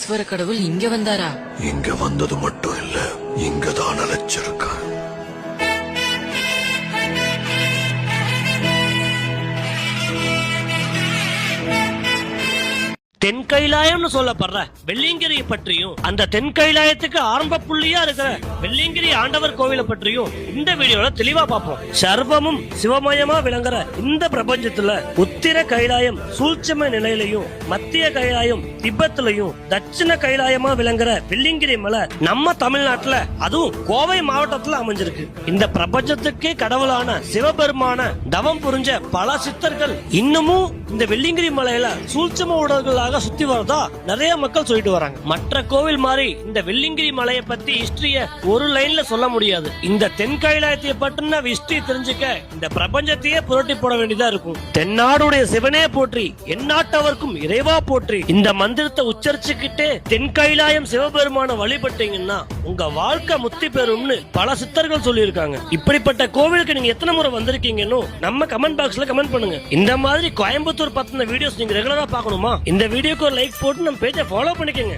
ஈஸ்வர கடவுள் இங்க வந்தாரா? இங்க வந்தது மட்டும் இல்ல, இங்கதான் அழைச்சிருக்க. தென் கைலாயம்னு சொல்லப்படுற வெள்ளியங்கிரியை பற்றியும் அந்த தென் கைலாயத்துக்கு ஆரம்ப புள்ளியா இருக்கிற வெள்ளியங்கிரி ஆண்டவர் கோவிலை பற்றியும் இந்த வீடியோல தெளிவா பார்ப்போம். சர்வமும் சிவமயமா விளங்குற இந்த பிரபஞ்சத்துல உத்திர கைலாயம் சூட்சும நிலையிலையும், மத்திய கைலாயம் திபெத்லயும், தட்சிண கைலாயமா விளங்குற வெள்ளியங்கிரி மலை நம்ம தமிழ்நாட்டுல அதுவும் கோவை மாவட்டத்துல அமைஞ்சிருக்கு. இந்த பிரபஞ்சத்துக்கே கடவுளான சிவபெருமான தவம் புரிஞ்ச பல சித்தர்கள் இன்னமும் இந்த வெள்ளியங்கிரி மலையில சூட்சும உடல்களாக சுத்தி வரதா நிறைய மக்கள் சொல்லிட்டு வராங்க. மற்ற கோவில் மாதிரி இந்த வெள்ளியங்கிரி மலையை பத்தி ஹிஸ்டரிய ஒரு லைன்ல சொல்ல முடியாது. இந்த தென் கைலாயத்தை பற்றின ஹிஸ்டரி தெரிஞ்சுக்க இந்த பிரபஞ்சத்தையே புரட்டி போட வேண்டியதா இருக்கும். தென்னாடுடைய சிவனே போற்றி, எந்நாட்டவர்க்கும் இறைவா போற்றி இந்த மந்திரத்தை உச்சரிச்சுக்கிட்டே தென் கைலாயம் சிவபெருமான வழிபட்டீங்கன்னா உங்க வாழ்க்கை முத்தி பெறும்னு பல சித்தர்கள் சொல்லியிருக்காங்க. இப்படிப்பட்ட கோவிலுக்கு நீங்க எத்தனை முறை வந்திருக்கீங்கன்னு நம்ம கமெண்ட் பாக்ஸ்ல கமெண்ட் பண்ணுங்க. இந்த மாதிரி கோயம்புத்தூர் பத்தின வீடியோஸ் நீங்க ரெகுலரா பார்க்கணுமா? இந்த வீடியோக்கு ஒரு லைக் போட்டு நம்ம பேஜை ஃபாலோ பண்ணிக்கங்க.